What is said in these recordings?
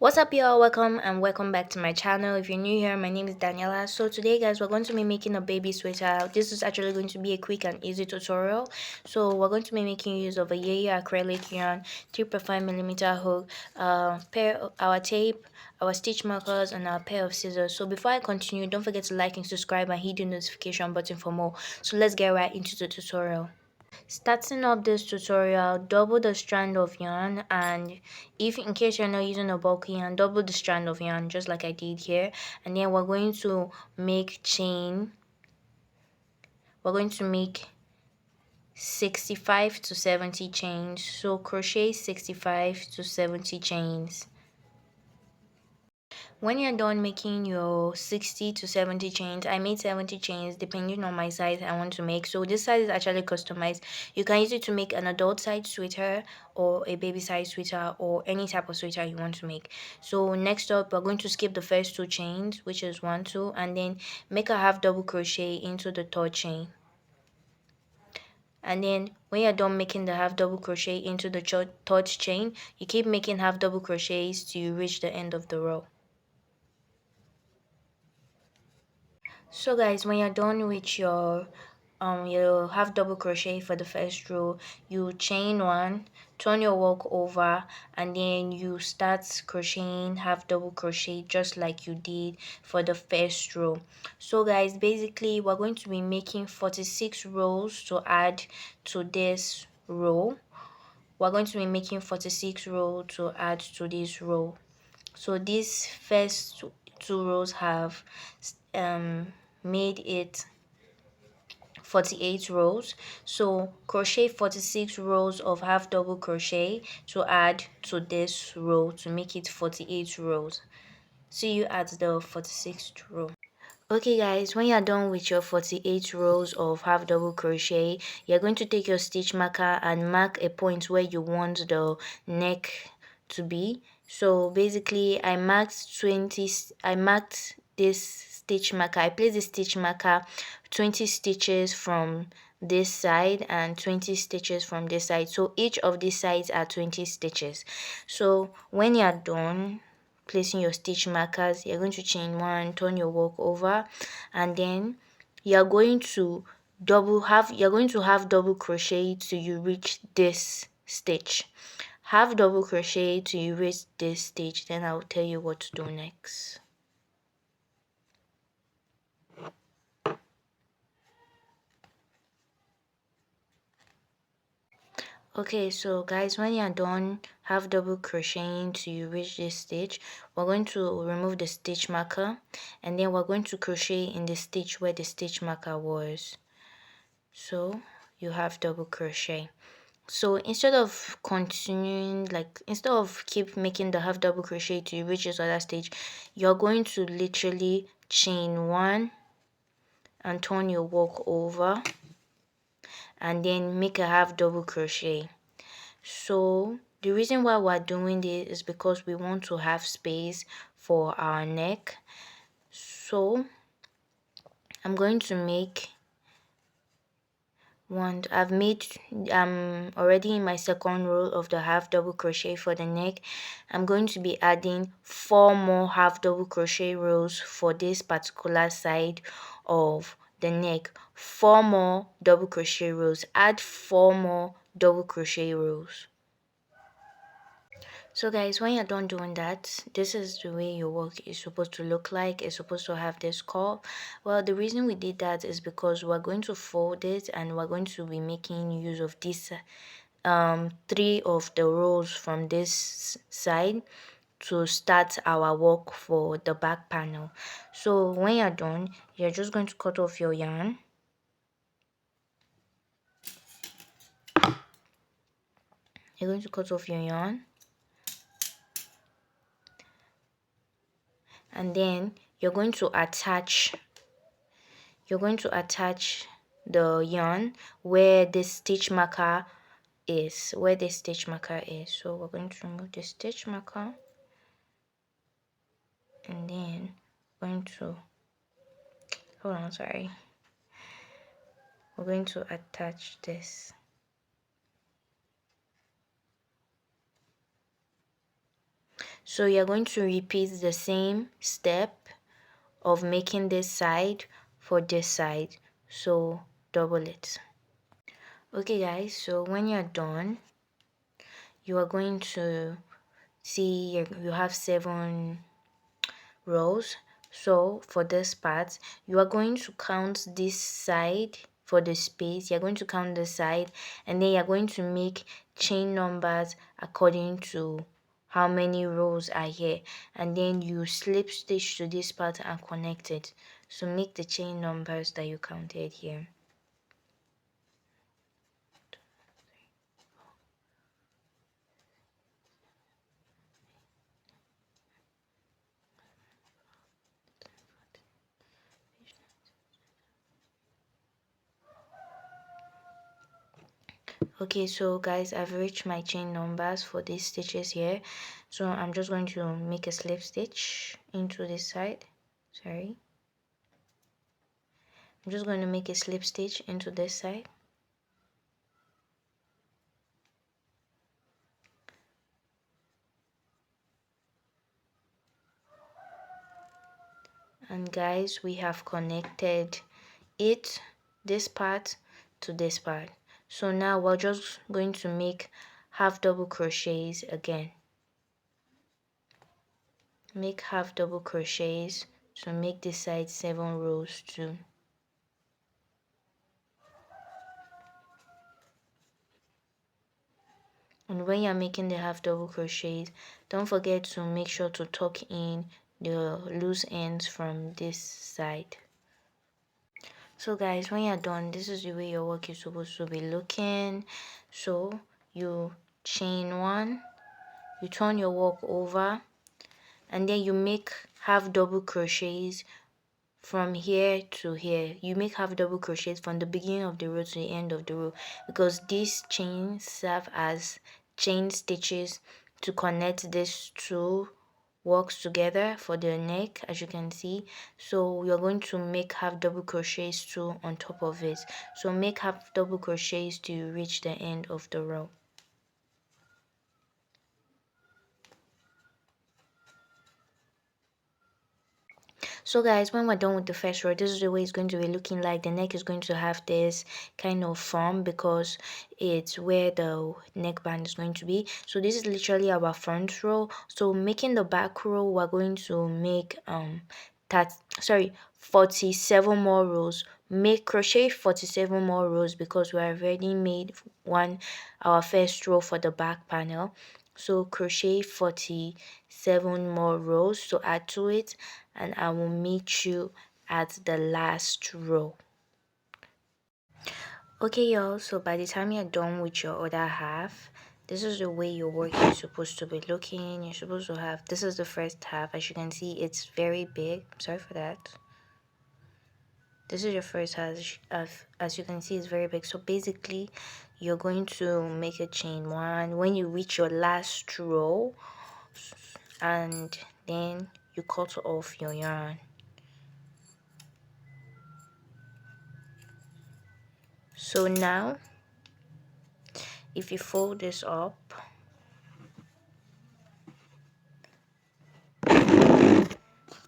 What's up, y'all? Welcome back to my channel. If you're new here, my name is Daniela. So today, guys, we're going to be making a baby sweater. This is actually going to be a quick and easy tutorial. So we're going to be making use of a yeye acrylic yarn, 3.5mm hook, our tape, our stitch markers, and our pair of scissors. So before I continue, don't forget to like and subscribe and hit the notification button for more. So let's get right into the tutorial. Starting up this tutorial, double the strand of yarn, and if in case you're not using a bulky yarn, double the strand of yarn just like I did here. And then we're going to make 65 to 70 chains. So crochet 65 to 70 chains. When you're done making your 60 to 70 chains, I made 70 chains depending on my size I want to make. So this size is actually customized. You can use it to make an adult size sweater or a baby size sweater or any type of sweater you want to make. So next up, we're going to skip the first two chains, which is 1, 2, and then make a half double crochet into the third chain. And then when you're done making the half double crochet into the third chain, you keep making half double crochets till you reach the end of the row. So guys, when you're done with your you have double crochet for the first row, you chain one, turn your work over, and then you start crocheting half double crochet just like you did for the first row. So guys, basically we're going to be making 46 rows to add to this row. We're going to be making 46 rows to add to this row. So these first two rows have made it 48 rows. So crochet 46 rows of half double crochet to add to this row to make it 48 rows. See you at the 46th row. Okay guys, when you're done with your 48 rows of half double crochet, you're going to take your stitch marker and mark a point where you want the neck to be. So basically I marked this stitch marker. I placed the stitch marker 20 stitches from this side and 20 stitches from this side. So each of these sides are 20 stitches. So when you're done placing your stitch markers, you're going to chain one, turn your work over, and then you're going to have double crochet till you reach this stitch. Half double crochet till you reach this stitch, then I'll tell you what to do next. Okay, so guys, when you're done half double crocheting till you reach this stitch, we're going to remove the stitch marker, and then we're going to crochet in the stitch where the stitch marker was. So you have double crochet. So instead of keep making the half double crochet till you reach this other stage, you're going to literally chain one and turn your work over, and then make a half double crochet. So the reason why we're doing this is because we want to have space for our neck. So I'm going to make I've made already in my second row of the half double crochet for the neck. I'm going to be adding 4 more half double crochet rows for this particular side of the neck. 4 more double crochet rows. Add 4 more double crochet rows. So guys, when you're done doing that, this is the way your work is supposed to look like. It's supposed to have this curve. Well, the reason we did that is because we're going to fold it, and we're going to be making use of this 3 of the rows from this side to start our work for the back panel. So when you're done, you're just going to cut off your yarn. You're going to cut off your yarn, and then you're going to attach the yarn where the stitch marker is. So we're going to remove the stitch marker, and then we're going to attach this. So you're going to repeat the same step of making this side for this side, so double it. Okay guys, so when you're done, you are going to see you have 7 rows. So for this part, you are going to count this side for the space. You're going to count the side, and then you're going to make chain numbers according to how many rows are here, and then you slip stitch to this part and connect it. So make the chain numbers that you counted here. Okay, so guys, I've reached my chain numbers for these stitches here, so I'm just going to make a slip stitch into this side. I'm just going to make a slip stitch into this side, and guys, we have connected this part to this part. So now we're just going to make half double crochets again. Make half double crochets to make this side 7 rows too. And when you're making the half double crochets, don't forget to make sure to tuck in the loose ends from this side. So guys, when you're done, this is the way your work is supposed to be looking. So you chain 1, you turn your work over, and then you make half double crochets from here to here. You make half double crochets from the beginning of the row to the end of the row, because these chains serve as chain stitches to connect these two works together for the neck, as you can see. So you're going to make half double crochets too on top of it. So make half double crochets to reach the end of the row. So guys, when we're done with the first row, this is the way it's going to be looking like. The neck is going to have this kind of form because it's where the neckband is going to be. So this is literally our front row. So making the back row, we're going to make 47 more rows. Make crochet 47 more rows because we already made our first row for the back panel. So crochet 47 more rows to add to it, and I will meet you at the last row. Okay y'all, so by the time you're done with your other half, this is the way your work is supposed to be looking. You're supposed to have, this is the first half. As you can see, it's very big. Sorry for that. This is your first half. As you can see, it's very big. So basically, you're going to make a chain 1 when you reach your last row, and then you cut off your yarn. So now if you fold this up,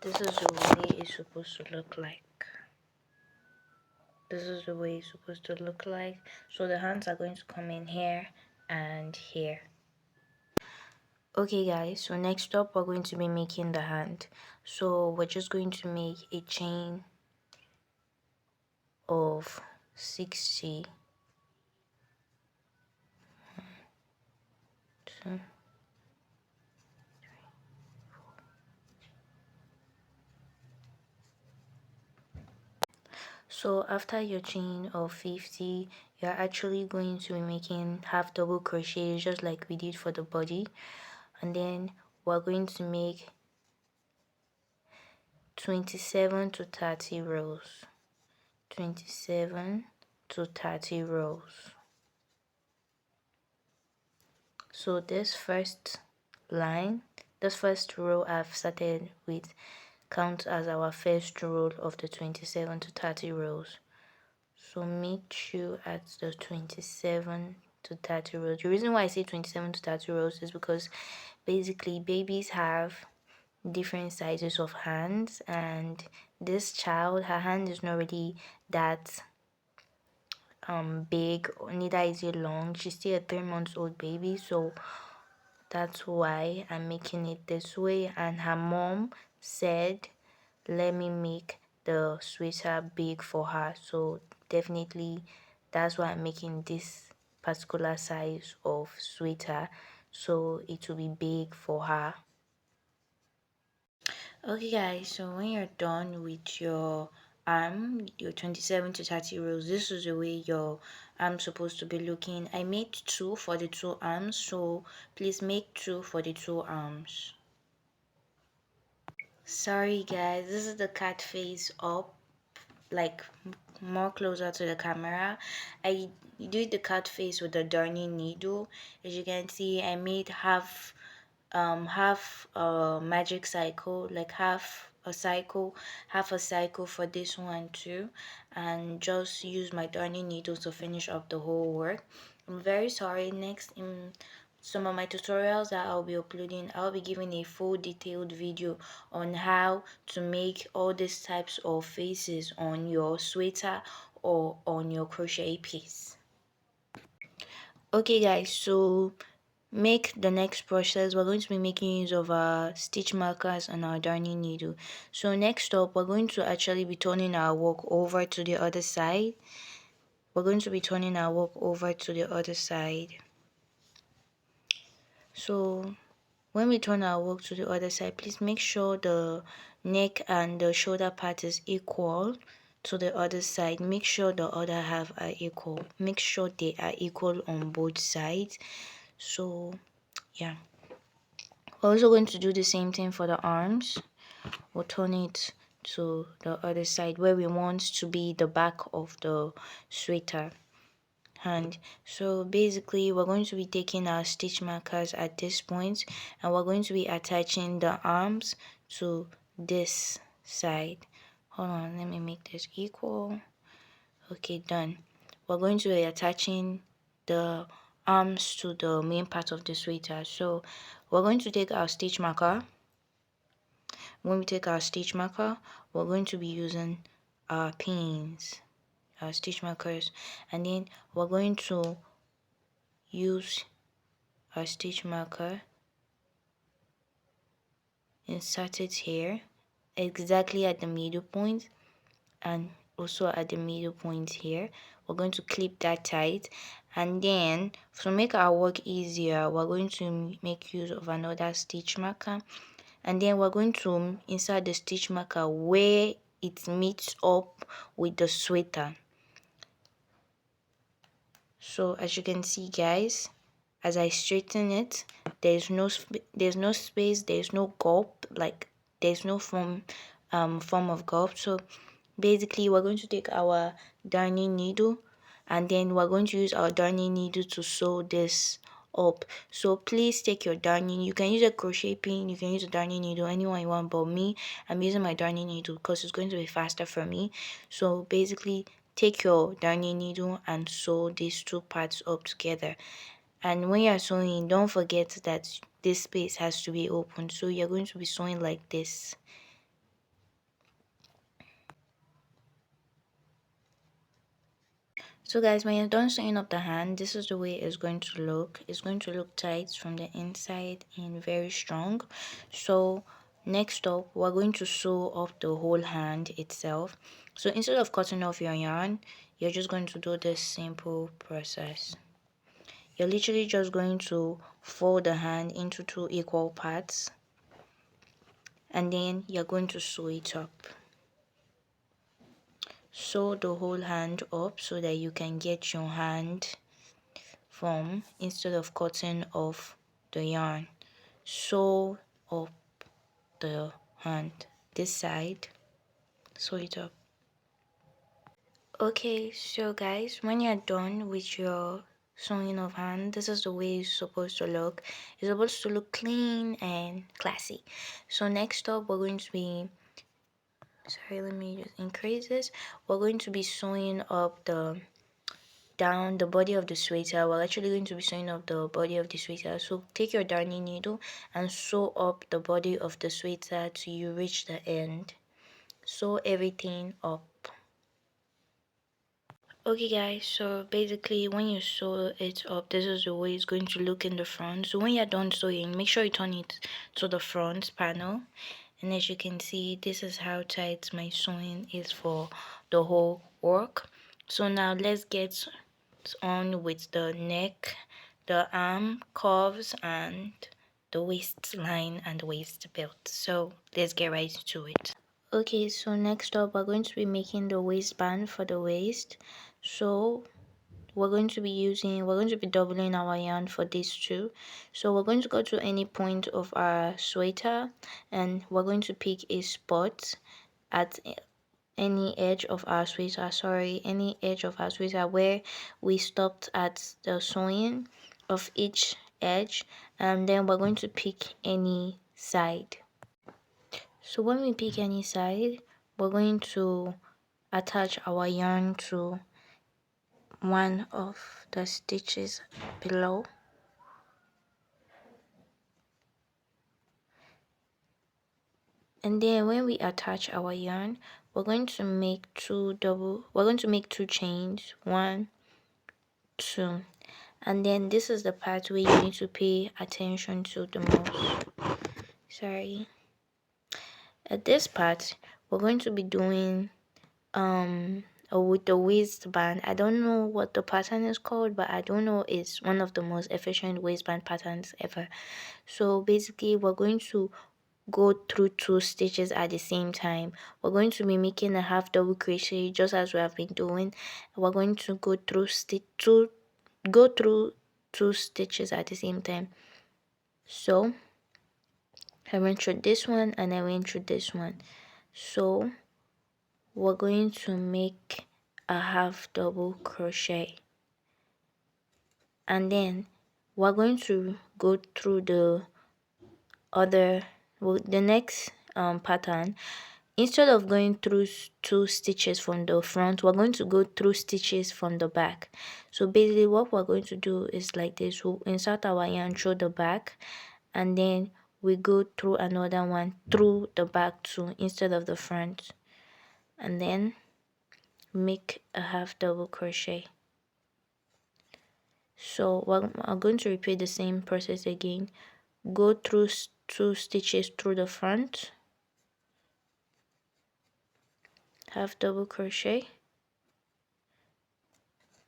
this is the way it's supposed to look like. This is the way it's supposed to look like. So the hands are going to come in here and here. Okay guys, so next up we're going to be making the hand. So we're just going to make a chain of 60. So after your chain of 50, you're actually going to be making half double crochets just like we did for the body, and then we're going to make 27 to 30 rows. 27 to 30 rows. So this first row I've started with counts as our first row of the 27 to 30 rows. So meet you at the 27 to 30 rows. The reason why I say 27 to 30 rows is because basically babies have different sizes of hands, and this child, her hand is not really that big, neither is it long. She's still a 3 months old baby, so that's why I'm making it this way. And her mom said, let me make the sweater big for her, so definitely that's why I'm making this particular size of sweater, so it will be big for her. Okay guys, so when you're done with your arm, your 27 to 30 rows, this is the way your arm's supposed to be looking. I made two for the two arms, so please make two for the two arms. Sorry guys, this is the cat face up, like more closer to the camera. I did the cat face with the darning needle. As you can see, I made half a magic cycle, like half a cycle for this one too, and just use my darning needle to finish up the whole work. I'm very sorry. Next, in some of my tutorials that I'll be uploading, I'll be giving a full detailed video on how to make all these types of faces on your sweater or on your crochet piece. Okay guys, so make the next process. We're going to be making use of our stitch markers and our darning needle. So next up, we're going to actually be turning our work over to the other side. We're going to be turning our work over to the other side. So when we turn our work to the other side, please make sure the neck and the shoulder part is equal to the other side. Make sure the other half are equal. Make sure they are equal on both sides. So yeah, we're also going to do the same thing for the arms. We'll turn it to the other side where we want to be the back of the sweater hand. So basically we're going to be taking our stitch markers at this point, and we're going to be attaching the arms to this side. Hold on, let me make this equal. Okay, done. We're going to be attaching the arms to the main part of the sweater. So we're going to take our stitch marker. When we take our stitch marker, we're going to be using our pins, our stitch markers, and then we're going to use our stitch marker, insert it here exactly at the middle point, and also at the middle point here. We're going to clip that tight, and then to make our work easier, we're going to make use of another stitch marker, and then we're going to insert the stitch marker where it meets up with the sweater. So as you can see guys, as I straighten it, there's no space, there's no gulp, like there's no form of gulp. So basically we're going to take our darning needle, and then we're going to use our darning needle to sew this up. So please take your darning, you can use a crochet pin, you can use a darning needle, anyone you want, but me, I'm using my darning needle because it's going to be faster for me. So basically take your darning needle and sew these two parts up together. And when you're sewing, don't forget that this space has to be open, so you're going to be sewing like this. So guys, when you're done sewing up the hand, this is the way it's going to look. It's going to look tight from the inside and very strong. So next up, we're going to sew up the whole hand itself. So instead of cutting off your yarn, you're just going to do this simple process. You're literally just going to fold the hand into two equal parts, and then you're going to sew it up. Sew the whole hand up so that you can get your hand form instead of cutting off the yarn. Sew up the hand this side, sew it up. Okay, so guys, when you're done with your sewing of hand, this is the way it's supposed to look. It's supposed to look clean and classy. So next up, we're going to be, sorry, let me just increase this. We're going to be sewing up the down the body of the sweater. We're actually going to be sewing up the body of the sweater. So take your darning needle and sew up the body of the sweater till you reach the end. Sew everything up. Okay guys, so basically when you sew it up, this is the way it's going to look in the front. So when you're done sewing, make sure you turn it to the front panel. And as you can see, this is how tight my sewing is for the whole work. So now let's get on with the neck, the arm curves, and the waistline and the waist belt. So let's get right to it. Okay, so next up we're going to be making the waistband for the waist. So we're going to be doubling our yarn for these two. So we're going to go to any point of our sweater and we're going to pick a spot at any edge of our sweater where we stopped at the sewing of each edge, and then we're going to pick any side. So when we pick any side, we're going to attach our yarn to one of the stitches below. And then when we attach our yarn, we're going to make two chains, 1, 2, and then this is the part where you need to pay attention to the most. Sorry. At this part, we're going to be doing with the waistband. I don't know what the pattern is called, but I don't know it's one of the most efficient waistband patterns ever. So basically we're going to go through 2 stitches at the same time. We're going to be making a half double crochet just as we have been doing. We're going to go through 2 stitches at the same time. So I went through this one and I went through this one. So we're going to make a half double crochet, and then we're going to go through the next pattern. Instead of going through 2 stitches from the front, we're going to go through stitches from the back. So basically what we're going to do is like this. We'll insert our yarn through the back, and then we go through another one through the back too instead of the front, and then make a half double crochet. So I'm going to repeat the same process again. Go through 2 stitches through the front, half double crochet,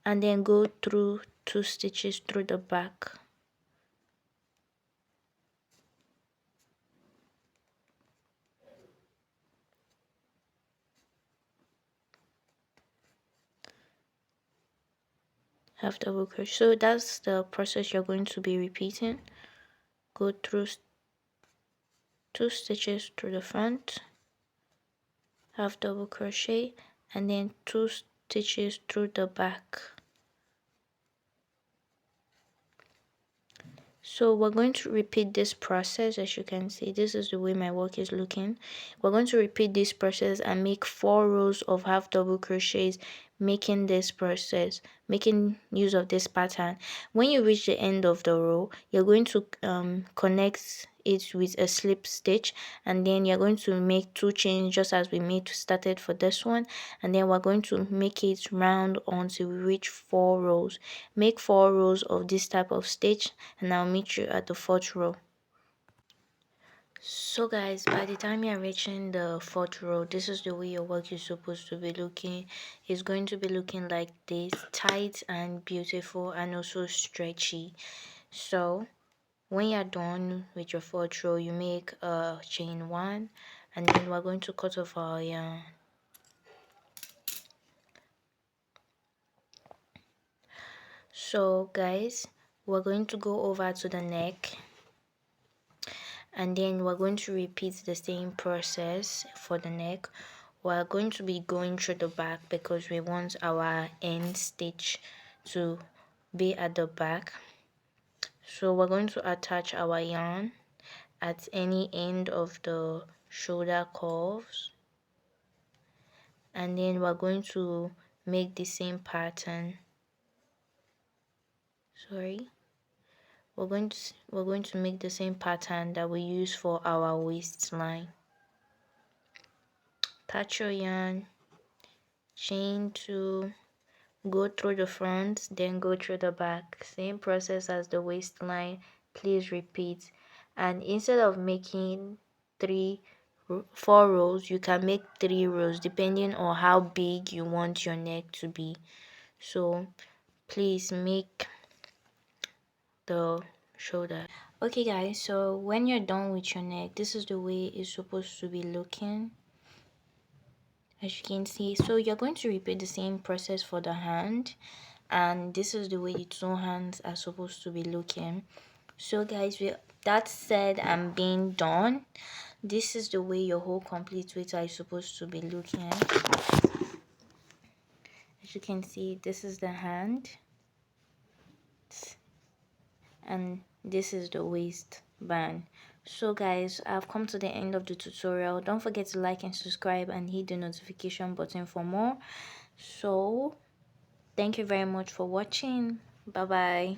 and then go through 2 stitches through the back. Half double crochet. So that's the process you're going to be repeating. Go through 2 stitches through the front, half double crochet, and then 2 stitches through the back. So we're going to repeat this process. As you can see, this is the way my work is looking. We're going to repeat this process and make 4 rows of half double crochets, making use of this pattern. When you reach the end of the row, you're going to connect it with a slip stitch, and then you're going to make 2 chains just as we started for this one, and then we're going to make it round until we reach 4 rows. Make 4 rows of this type of stitch, and I'll meet you at the 4th row. So guys, by the time you're reaching the 4th row, this is the way your work is supposed to be looking. It's going to be looking like this, tight and beautiful and also stretchy. So when you're done with your 4th row, you make a chain 1, and then we're going to cut off our yarn. So guys, we're going to go over to the neck, and then we're going to repeat the same process for the neck. We're going to be going through the back because we want our end stitch to be at the back. So we're going to attach our yarn at any end of the shoulder curves, and then we're going to make the same pattern sorry, we're going to make the same pattern that we use for our waistline. Touch your yarn, chain 2, go through the front, then go through the back. Same process as the waistline. Please repeat. And instead of making 4 rows, you can make 3 rows depending on how big you want your neck to be. So please make the shoulder. Okay guys, so when you're done with your neck, this is the way it's supposed to be looking, as you can see. So you're going to repeat the same process for the hand, and this is the way the 2 hands are supposed to be looking. So guys, with that said and being done, this is the way your whole complete sweater is supposed to be looking. As you can see, this is the hand and this is the waistband. So guys, I've come to the end of the tutorial. Don't forget to like and subscribe and hit the notification button for more. So thank you very much for watching. Bye bye.